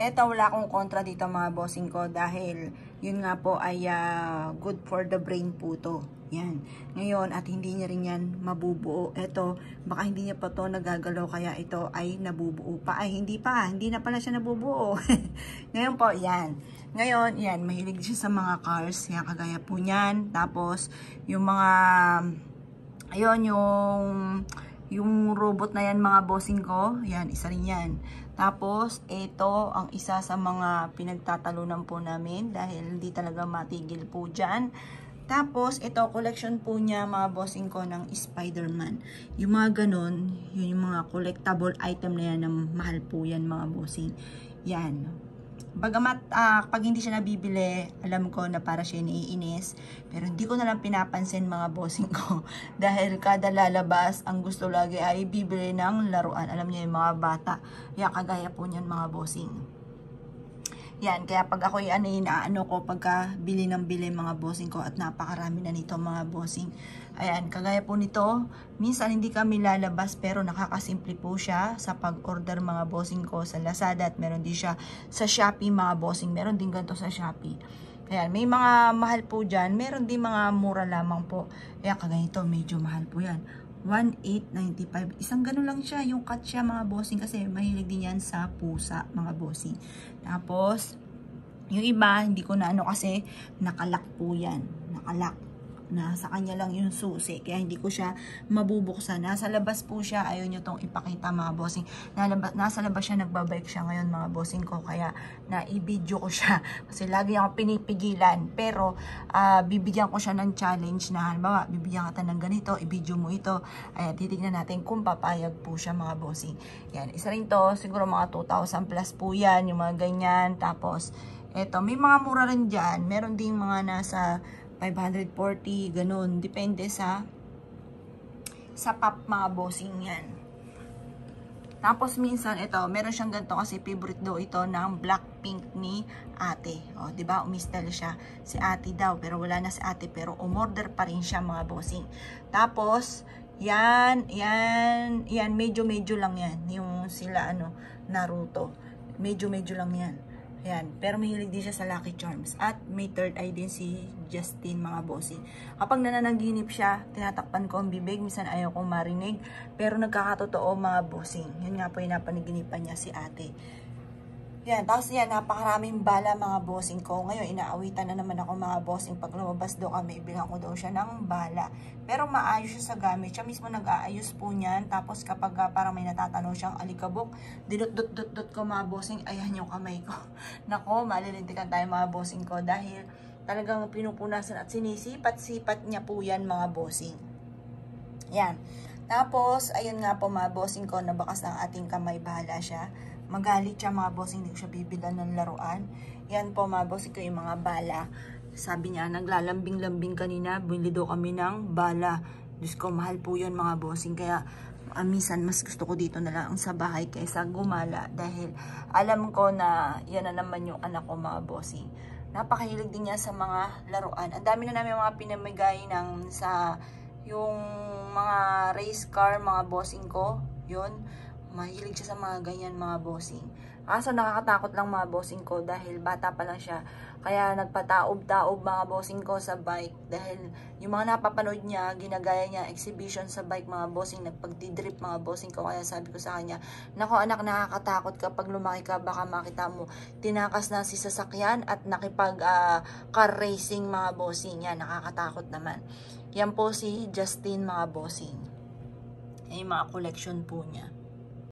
Eto, wala akong kontra dito mga bossing ko dahil yun nga po ay good for the brain po to. Yan. Ngayon, at hindi niya rin yan mabubuo. Eto, baka hindi niya pa to nagagalaw kaya ito ay nabubuo pa. Ay, hindi pa. Hindi na pala siya nabubuo. Ngayon po, yan. Ngayon, yan. Mahilig siya sa mga cars. Yan, kagaya po niyan. Tapos, yung mga, ayun, yung robot na yan mga bossing ko. Yan, isa rin yan. Tapos, ito ang isa sa mga pinagtatalunan po namin dahil hindi talaga matigil po dyan. Tapos, ito, collection po niya mga bossing ko ng Spider-Man. Yung mga ganon, yun yung mga collectible item na yan na mahal po yan mga bossing. Yan. Bagamat, pag hindi siya nabibili, alam ko na para siya naiinis. Pero hindi ko na lang pinapansin mga bossing ko. Dahil kada lalabas, ang gusto lagi ay bibili ng laruan. Alam niyo yung mga bata. Kaya kagaya po niyan mga bossing. Yan, kaya pag ako inaano ko pagka bili ng bili mga bossing ko at napakarami na nito mga bossing. Ayan, kagaya po nito, minsan hindi kami lalabas pero nakakasimple po siya sa pag-order mga bossing ko sa Lazada at meron din siya sa Shopee mga bossing. Meron din ganito sa Shopee. Ayan, may mga mahal po dyan, meron din mga mura lamang po. Ayan, kagaya ito, medyo mahal po yan. 1,895. Isang gano'n lang siya, yung cut siya mga bossing kasi mahilig din yan sa pusa mga bossing. Tapos, yung iba, hindi ko na ano kasi nakalak po yan. Nakalak. Nasa kanya lang yung susi. Kaya hindi ko siya mabubuksan. Nasa labas po siya. Ayaw nyo tong ipakita mga bossing. Nasa labas siya, nagbabike siya ngayon mga bossing ko. Kaya na-i-video ko siya. Kasi lagi ako pinipigilan. Pero bibigyan ko siya ng challenge na halimbawa, bibigyan kita ng ganito, i-video mo ito. Ayan, titignan natin kung papayag po siya mga bossing. Yan, isa rin to. Siguro mga 2,000 plus po yan. Yung mga ganyan. Tapos, eto, may mga mura rin dyan. Meron ding mga nasa 540, ganun. Depende sa pop mga bossing yan. Tapos minsan ito, meron siyang ganito kasi favorite daw ito ng Blackpink ni ate. O, diba? Umistel siya si ate daw. Pero wala na si ate. Pero umorder pa rin siya mga bossing. Tapos, yan, medyo lang yan. Yung sila, Naruto. Medyo lang yan. Ayan, pero mahilig din siya sa Lucky Charms. At may third eye din si Justin mga bossing. Kapag nananaginip siya, tinatakpan ko ang bibig. Minsan ayaw kong marinig. Pero nagkakatotoo mga bossing. Yun nga po yung napanaginipan niya si ate. Yan, tapos yan, napakaraming bala mga bossing ko. Ngayon, inaawitan na naman ako mga bossing. Pag lumabas daw kami, ibilang ko daw siya ng bala. Pero maayos siya sa gamit. Siya mismo nag-aayos po niyan. Tapos kapag parang may natatanong siyang alikabok, dinut-dut-dut ko mga bossing. Ayan yung kamay ko. Nako, malilintikan tayo mga bossing ko. Dahil talagang pinupunasan at sinisipat-sipat niya po yan mga bossing. Yan. Tapos, ayun nga po mga bossing ko, nabakas ng ating kamay, bahala siya. Magalit siya mga bossing, hindi ko siya bibilan ng laruan. Yan po mga bossing ko, yung mga bala. Sabi niya, naglalambing-lambing kanina, bumili daw kami ng bala. Diyos ko, mahal po yun mga bossing. Kaya, minsan mas gusto ko dito na lang sa bahay kaysa gumala. Dahil alam ko na yan na naman yung anak ko mga bossing. Napakahilig din niya sa mga laruan. Ang dami na namin mga pinamigay ng sa yung mga race car mga bossing ko. Yun. Mahilig siya sa mga ganyan mga bossing. Kaso nakakatakot lang mga bossing ko dahil bata pa lang siya. Kaya nagpataob-taob mga bossing ko sa bike. Dahil yung mga napapanood niya, ginagaya niya exhibition sa bike mga bossing. Nagpagdidrip mga bossing ko. Kaya sabi ko sa kanya, nako anak, nakakatakot kapag lumaki ka. Baka makita mo, tinakas na si sasakyan at nakipag car racing mga bossing. Yan, nakakatakot naman. Yan po si Justin mga bossing. Yung mga collection po niya.